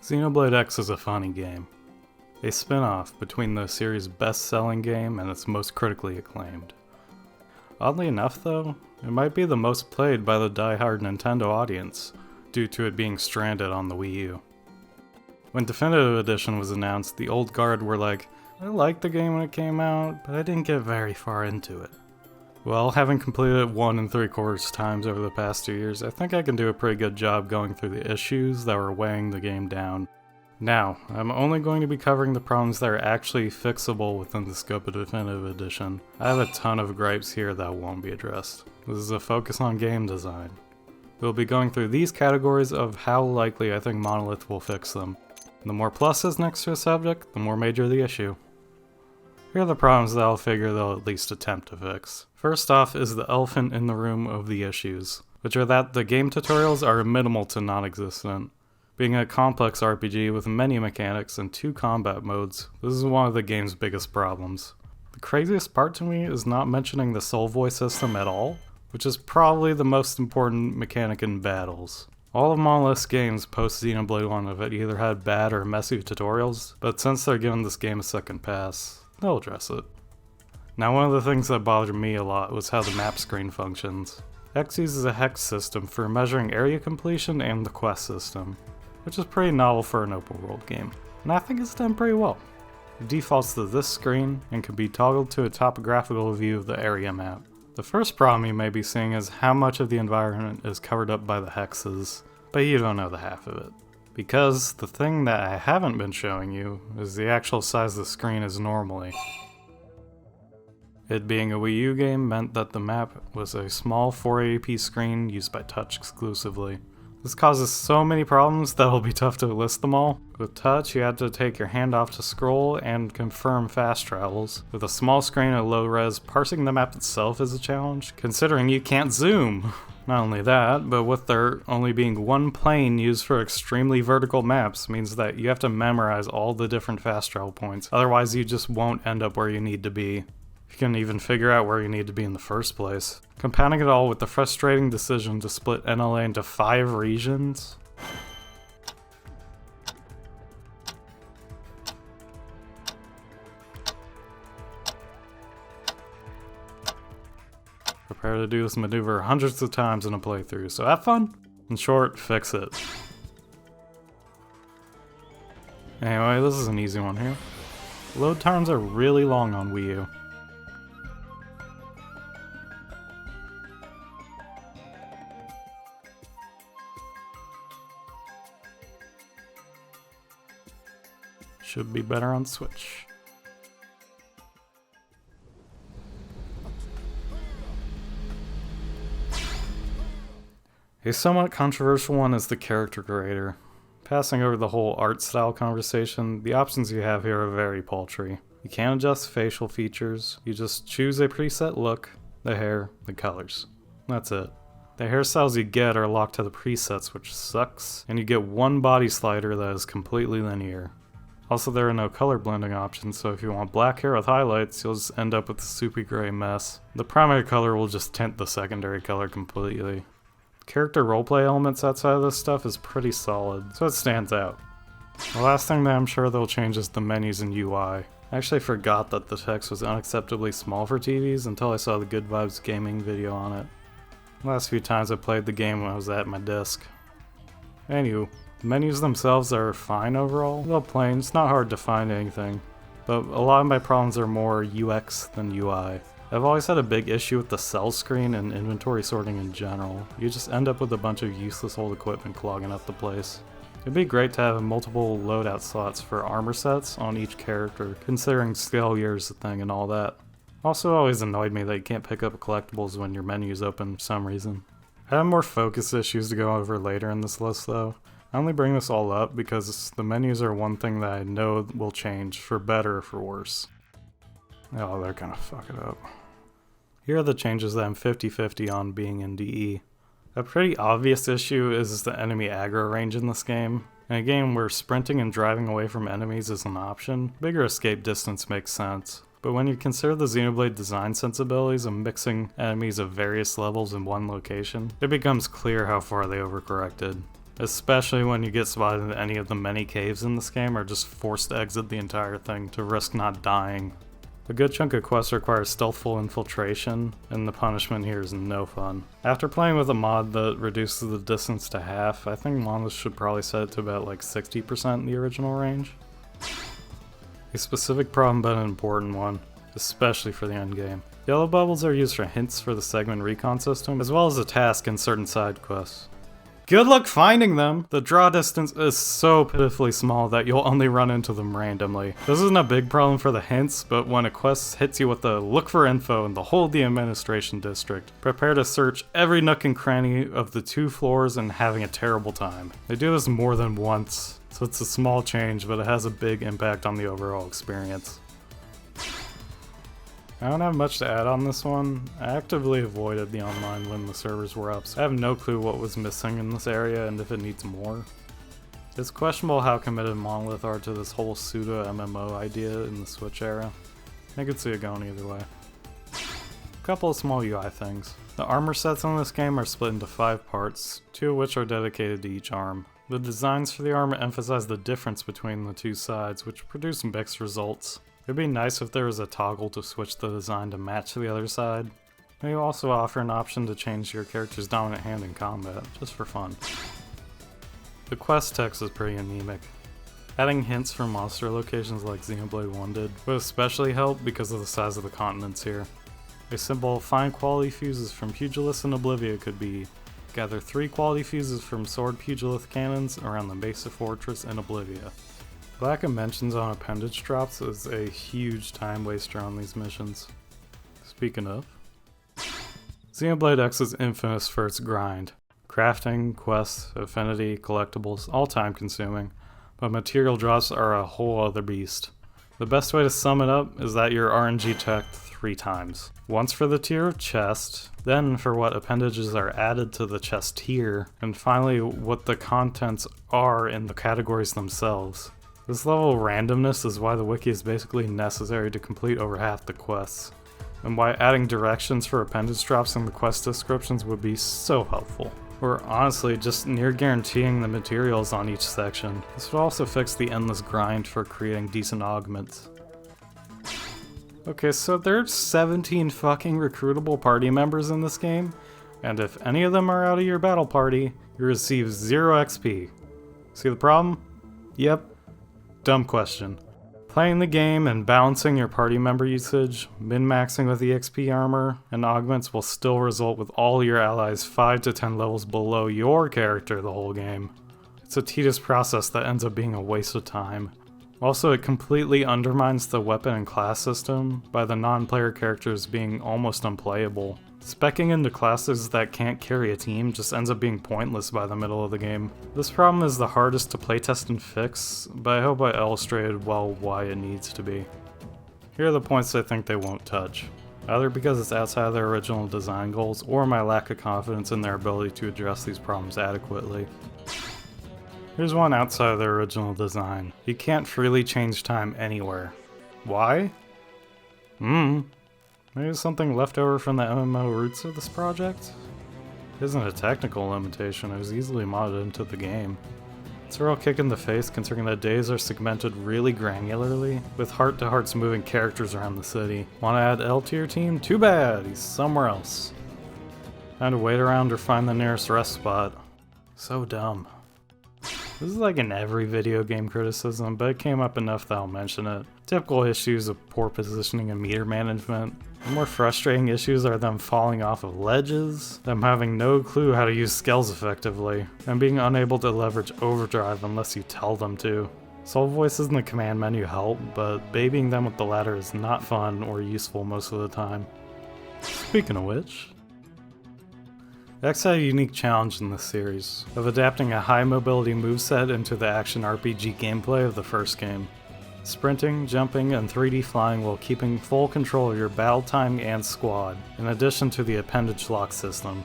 Xenoblade X is a funny game. A spin-off between the series' best-selling game and its most critically acclaimed. Oddly enough though, it might be the most played by the die-hard Nintendo audience, due to it being stranded on the Wii U. When Definitive Edition was announced, the old guard were like, I liked the game when it came out, but I didn't get very far into it. Well, having completed it 1 3/4 times over the past 2 years, I think I can do a pretty good job going through the issues that were weighing the game down. Now, I'm only going to be covering the problems that are actually fixable within the scope of Definitive Edition. I have a ton of gripes here that won't be addressed. This is a focus on game design. We'll be going through these categories of how likely I think Monolith will fix them. The more pluses next to a subject, the more major the issue. Here are the problems that I'll figure they'll at least attempt to fix. First off is the elephant in the room of the issues, which are that the game tutorials are minimal to non-existent. Being a complex RPG with many mechanics and 2 combat modes, this is one of the game's biggest problems. The craziest part to me is not mentioning the soul voice system at all, which is probably the most important mechanic in battles. All of Monolith's games post Xenoblade 1 have either had bad or messy tutorials, but since they're giving this game a second pass, they'll address it. Now, one of the things that bothered me a lot was how the map screen functions. X uses a hex system for measuring area completion and the quest system, which is pretty novel for an open world game, and I think it's done pretty well. It defaults to this screen and can be toggled to a topographical view of the area map. The first problem you may be seeing is how much of the environment is covered up by the hexes, but you don't know the half of it. Because the thing that I haven't been showing you is the actual size the screen is normally. It being a Wii U game meant that the map was a small 480p screen used by touch exclusively. This causes so many problems that it'll be tough to list them all. With touch, you had to take your hand off to scroll and confirm fast travels. With a small screen at low res, parsing the map itself is a challenge, considering you can't zoom. Not only that, but with there only being one plane used for extremely vertical maps means that you have to memorize all the different fast travel points, otherwise you just won't end up where you need to be. You can even figure out where you need to be in the first place. Compounding it all with the frustrating decision to split NLA into 5 regions. Prepare to do this maneuver hundreds of times in a playthrough, so have fun. In short, fix it. Anyway, this is an easy one here. Load times are really long on Wii U. Should be better on Switch. A somewhat controversial one is the character creator. Passing over the whole art style conversation, the options you have here are very paltry. You can't adjust facial features, you just choose a preset look, the hair, the colors. That's it. The hairstyles you get are locked to the presets, which sucks, and you get one body slider that is completely linear. Also, there are no color blending options, so if you want black hair with highlights, you'll just end up with a soupy gray mess. The primary color will just tint the secondary color completely. Character roleplay elements outside of this stuff is pretty solid, so it stands out. The last thing that I'm sure they'll change is the menus and UI. I actually forgot that the text was unacceptably small for TVs until I saw the Good Vibes gaming video on it. The last few times I played the game when I was at my desk. Anywho, the menus themselves are fine overall. They're plain, it's not hard to find anything, but a lot of my problems are more UX than UI. I've always had a big issue with the cell screen and inventory sorting in general. You just end up with a bunch of useless old equipment clogging up the place. It'd be great to have multiple loadout slots for armor sets on each character, considering scale years a thing and all that. Also, it always annoyed me that you can't pick up collectibles when your menu's open for some reason. I have more focus issues to go over later in this list though. I only bring this all up because the menus are one thing that I know will change, for better or for worse. Oh, they're gonna fuck it up. Here are the changes that I'm 50-50 on being in DE. A pretty obvious issue is the enemy aggro range in this game. In a game where sprinting and driving away from enemies is an option, bigger escape distance makes sense. But when you consider the Xenoblade design sensibilities of mixing enemies of various levels in one location, it becomes clear how far they overcorrected. especially when you get spotted in any of the many caves in this game or just forced to exit the entire thing to risk not dying. A good chunk of quests requires stealthful infiltration, and the punishment here is no fun. After playing with a mod that reduces the distance to half, I think Monolith should probably set it to about like 60% in the original range. A specific problem but an important one, especially for the endgame. Yellow bubbles are used for hints for the segment recon system, as well as a task in certain side quests. Good luck finding them! The draw distance is so pitifully small that you'll only run into them randomly. This isn't a big problem for the hints, but when a quest hits you with the look for info in the whole of the administration district, prepare to search every nook and cranny of the 2 floors and having a terrible time. They do this more than once, so it's a small change, but it has a big impact on the overall experience. I don't have much to add on this one. I actively avoided the online when the servers were up, so I have no clue what was missing in this area and if it needs more. It's questionable how committed Monolith are to this whole pseudo-MMO idea in the Switch era. I could see it going either way. A couple of small UI things. The armor sets in this game are split into 5 parts, 2 of which are dedicated to each arm. The designs for the armor emphasize the difference between the 2 sides, which produce mixed results. It'd be nice if there was a toggle to switch the design to match the other side. They also offer an option to change your character's dominant hand in combat, just for fun. The quest text is pretty anemic. Adding hints from monster locations like Xenoblade 1 did would especially help because of the size of the continents here. A simple find quality fuses from Pugilist and Oblivia could be gather 3 quality fuses from sword Pugilith cannons around the Mesa Fortress in Oblivia. Lack of mentions on appendage drops is a huge time waster on these missions. Speaking of, Xenoblade X is infamous for its grind. Crafting, quests, affinity, collectibles, all time consuming, but material drops are a whole other beast. The best way to sum it up is that you're RNG checked 3 times. Once for the tier of chest, then for what appendages are added to the chest tier, and finally what the contents are in the categories themselves. This level of randomness is why the wiki is basically necessary to complete over half the quests, and why adding directions for appendage drops in the quest descriptions would be so helpful. Or honestly, just near guaranteeing the materials on each section. This would also fix the endless grind for creating decent augments. Okay, so there's 17 fucking recruitable party members in this game, and if any of them are out of your battle party, you receive 0 XP. See the problem? Yep. Dumb question. Playing the game and balancing your party member usage, min-maxing with EXP armor, and augments will still result with all your allies 5 to 10 levels below your character the whole game. It's a tedious process that ends up being a waste of time. Also, it completely undermines the weapon and class system by the non-player characters being almost unplayable. Speccing into classes that can't carry a team just ends up being pointless by the middle of the game. This problem is the hardest to playtest and fix, but I hope I illustrated well why it needs to be. Here are the points I think they won't touch, either because it's outside of their original design goals or my lack of confidence in their ability to address these problems adequately. Here's one outside of their original design. You can't freely change time anywhere. Why? Maybe it's something left over from the MMO roots of this project? It isn't a technical limitation, it was easily modded into the game. It's a real kick in the face considering that days are segmented really granularly, with heart-to-hearts moving characters around the city. Want to add L to your team? Too bad, he's somewhere else. Time to wait around or find the nearest rest spot. So dumb. This is like in every video game criticism, but it came up enough that I'll mention it. Typical issues of poor positioning and meter management. The more frustrating issues are them falling off of ledges, them having no clue how to use skills effectively, and being unable to leverage overdrive unless you tell them to. Soul voices in the command menu help, but babying them with the latter is not fun or useful most of the time. Speaking of which, X had a unique challenge in this series, of adapting a high mobility moveset into the action RPG gameplay of the first game. Sprinting, jumping, and 3D flying while keeping full control of your battle time and squad, in addition to the appendage lock system.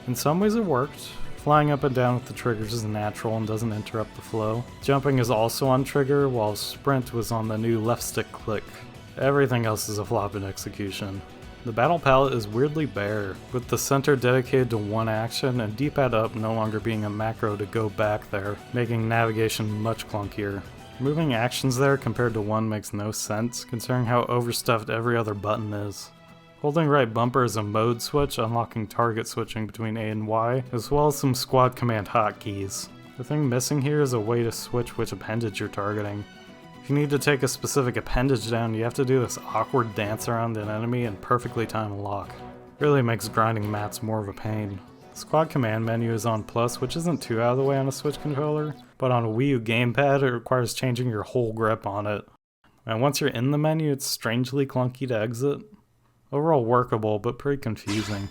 In some ways it worked. Flying up and down with the triggers is natural and doesn't interrupt the flow. Jumping is also on trigger, while sprint was on the new left stick click. Everything else is a flop in execution. The battle palette is weirdly bare, with the center dedicated to one action and D-pad up no longer being a macro to go back there, making navigation much clunkier. Moving actions there compared to 1 makes no sense, considering how overstuffed every other button is. Holding right bumper is a mode switch, unlocking target switching between A and Y, as well as some squad command hotkeys. The thing missing here is a way to switch which appendage you're targeting. If you need to take a specific appendage down, you have to do this awkward dance around an enemy and perfectly time a lock. Really makes grinding mats more of a pain. The squad command menu is on plus, which isn't too out of the way on a Switch controller, but on a Wii U gamepad it requires changing your whole grip on it. And once you're in the menu, it's strangely clunky to exit. Overall workable, but pretty confusing.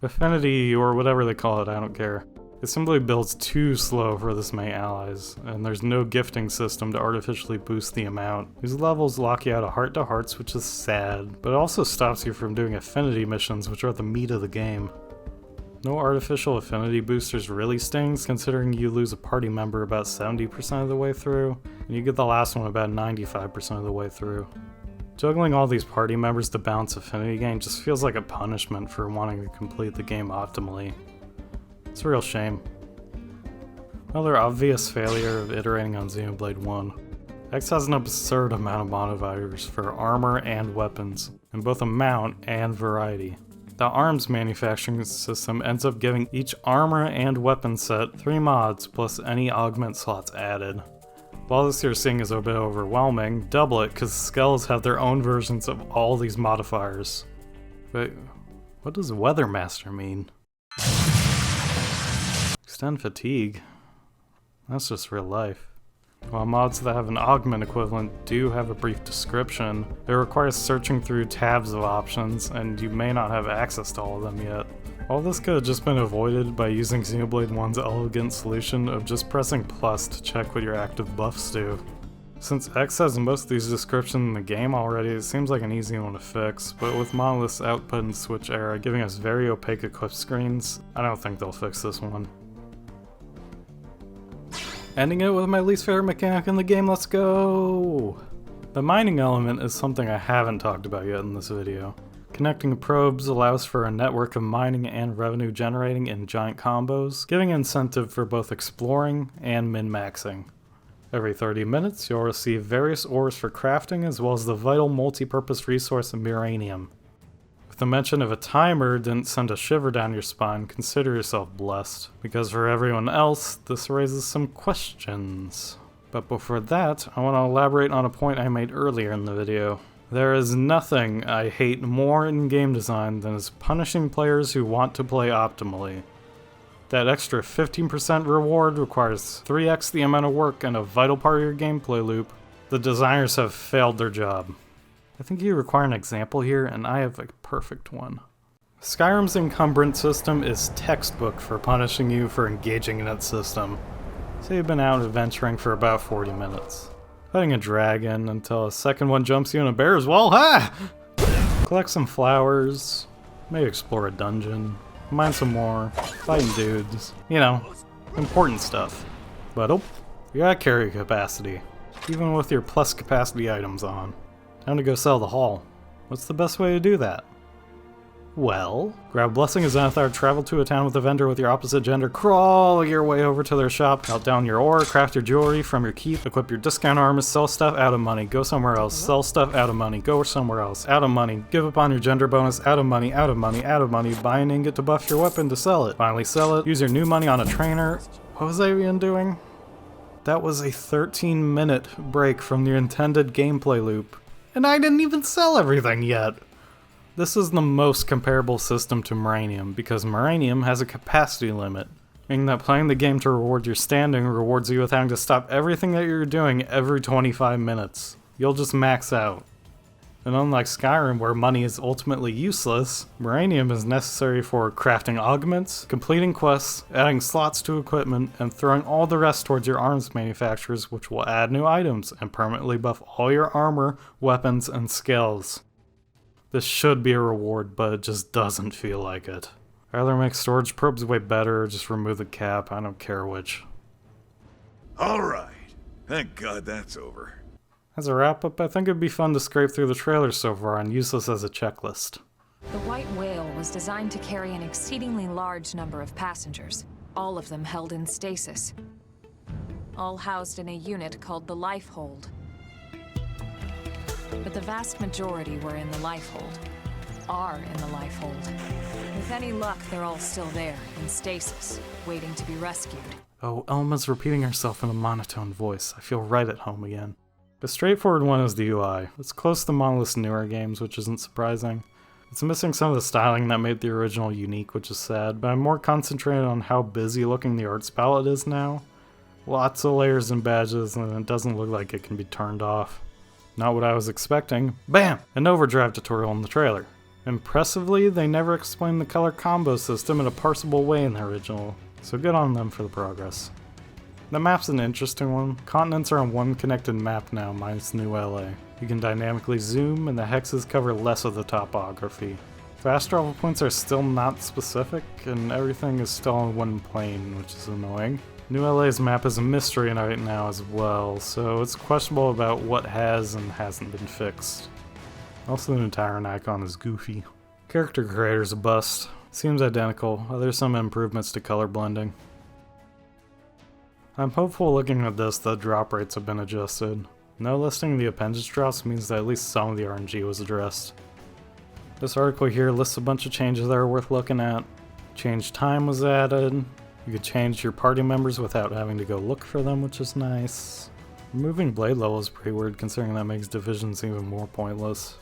Affinity, or whatever they call it, I don't care. It simply builds too slow for this many allies, and there's no gifting system to artificially boost the amount. These levels lock you out of heart to hearts, which is sad, but it also stops you from doing affinity missions, which are the meat of the game. No artificial affinity boosters really stings, considering you lose a party member about 70% of the way through, and you get the last one about 95% of the way through. Juggling all these party members to balance affinity gain just feels like a punishment for wanting to complete the game optimally. It's a real shame. Another obvious failure of iterating on Xenoblade 1. X has an absurd amount of modifiers for armor and weapons, in both amount and variety. The ARMS manufacturing system ends up giving each armor and weapon set 3 mods plus any augment slots added. While this you're seeing is a bit overwhelming, double it because Skells have their own versions of all these modifiers. But what does Weathermaster mean? Extend fatigue? That's just real life. While mods that have an augment equivalent do have a brief description, it requires searching through tabs of options, and you may not have access to all of them yet. All this could have just been avoided by using Xenoblade 1's elegant solution of just pressing plus to check what your active buffs do. Since X has most of these descriptions in the game already, it seems like an easy one to fix, but with Monolith's output and Switch era giving us very opaque equip screens, I don't think they'll fix this one. Ending it with my least favorite mechanic in the game, let's go! The mining element is something I haven't talked about yet in this video. Connecting probes allows for a network of mining and revenue generating in giant combos, giving incentive for both exploring and min-maxing. Every 30 minutes, you'll receive various ores for crafting as well as the vital multi-purpose resource Miranium. If the mention of a timer didn't send a shiver down your spine, consider yourself blessed, because for everyone else, this raises some questions. But before that, I want to elaborate on a point I made earlier in the video. There is nothing I hate more in game design than is punishing players who want to play optimally. That extra 15% reward requires 3x the amount of work and a vital part of your gameplay loop. The designers have failed their job. I think you require an example here, and I have a perfect one. Skyrim's encumbrance system is textbook for punishing you for engaging in its system. Say you've been out adventuring for about 40 minutes. Fighting a dragon until a second one jumps you in a bear's wall, ha! Collect some flowers, maybe explore a dungeon, mine some more, fighting dudes, you know, important stuff. But oh, you got carry capacity, even with your plus capacity items on. Time to go sell the haul. What's the best way to do that? Well, grab Blessing of Xanathar, travel to a town with a vendor with your opposite gender, crawl your way over to their shop, melt down your ore, craft your jewelry from your keep, equip your discount armor, sell stuff, out of money, go somewhere else, sell stuff, out of money, go somewhere else, out of money, give up on your gender bonus, out of money, out of money, out of money, buy an ingot to buff your weapon to sell it, finally sell it, use your new money on a trainer. What was I even doing? That was a 13-minute break from the intended gameplay loop. And I didn't even sell everything yet! This is the most comparable system to Miranium, because Miranium has a capacity limit, meaning that playing the game to reward your standing rewards you with having to stop everything that you're doing every 25 minutes. You'll just max out. And unlike Skyrim, where money is ultimately useless, Miranium is necessary for crafting augments, completing quests, adding slots to equipment, and throwing all the rest towards your arms manufacturers, which will add new items and permanently buff all your armor, weapons, and skills. This should be a reward, but it just doesn't feel like it. Either make storage probes way better or just remove the cap, I don't care which. Alright, thank God that's over. As a wrap-up, I think it'd be fun to scrape through the trailers so far and use this as a checklist. The White Whale was designed to carry an exceedingly large number of passengers, all of them held in stasis, all housed in a unit called the Lifehold. But the vast majority were in the Lifehold, are in the Lifehold. With any luck, they're all still there, in stasis, waiting to be rescued. Oh, Elma's repeating herself in a monotone voice. I feel right at home again. The straightforward one is the UI. It's close to Monolith's newer games, which isn't surprising. It's missing some of the styling that made the original unique, which is sad, but I'm more concentrated on how busy looking the arts palette is now. Lots of layers and badges, and it doesn't look like it can be turned off. Not what I was expecting. Bam! An overdrive tutorial in the trailer. Impressively, they never explained the color combo system in a parsable way in the original, so good on them for the progress. The map's an interesting one. Continents are on one connected map now, minus New LA. You can dynamically zoom, and the hexes cover less of the topography. Fast travel points are still not specific, and everything is still on one plane, which is annoying. New LA's map is a mystery right now as well, so it's questionable about what has and hasn't been fixed. Also, the new Tyrant icon is goofy. Character creator's a bust. Seems identical, there's some improvements to color blending. I'm hopeful looking at this that drop rates have been adjusted. No listing the appendage drops means that at least some of the RNG was addressed. This article here lists a bunch of changes that are worth looking at. Change time was added. You could change your party members without having to go look for them, which is nice. Removing blade level is pretty weird considering that makes divisions even more pointless.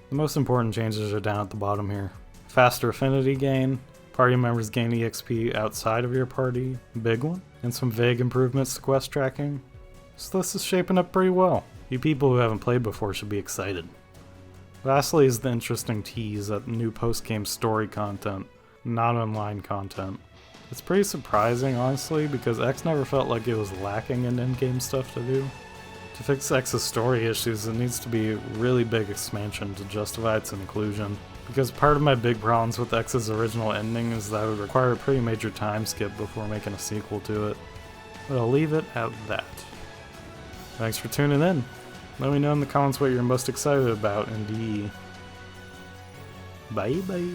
The most important changes are down at the bottom here. Faster affinity gain. Party members gain EXP outside of your party, big one, and some vague improvements to quest tracking. So this is shaping up pretty well. You people who haven't played before should be excited. Lastly is the interesting tease at new post-game story content, not online content. It's pretty surprising, honestly, because X never felt like it was lacking in in-game stuff to do. To fix X's story issues, it needs to be a really big expansion to justify its inclusion. Because part of my big problems with X's original ending is that it would require a pretty major time skip before making a sequel to it. But I'll leave it at that. Thanks for tuning in. Let me know in the comments what you're most excited about in DE. Bye bye.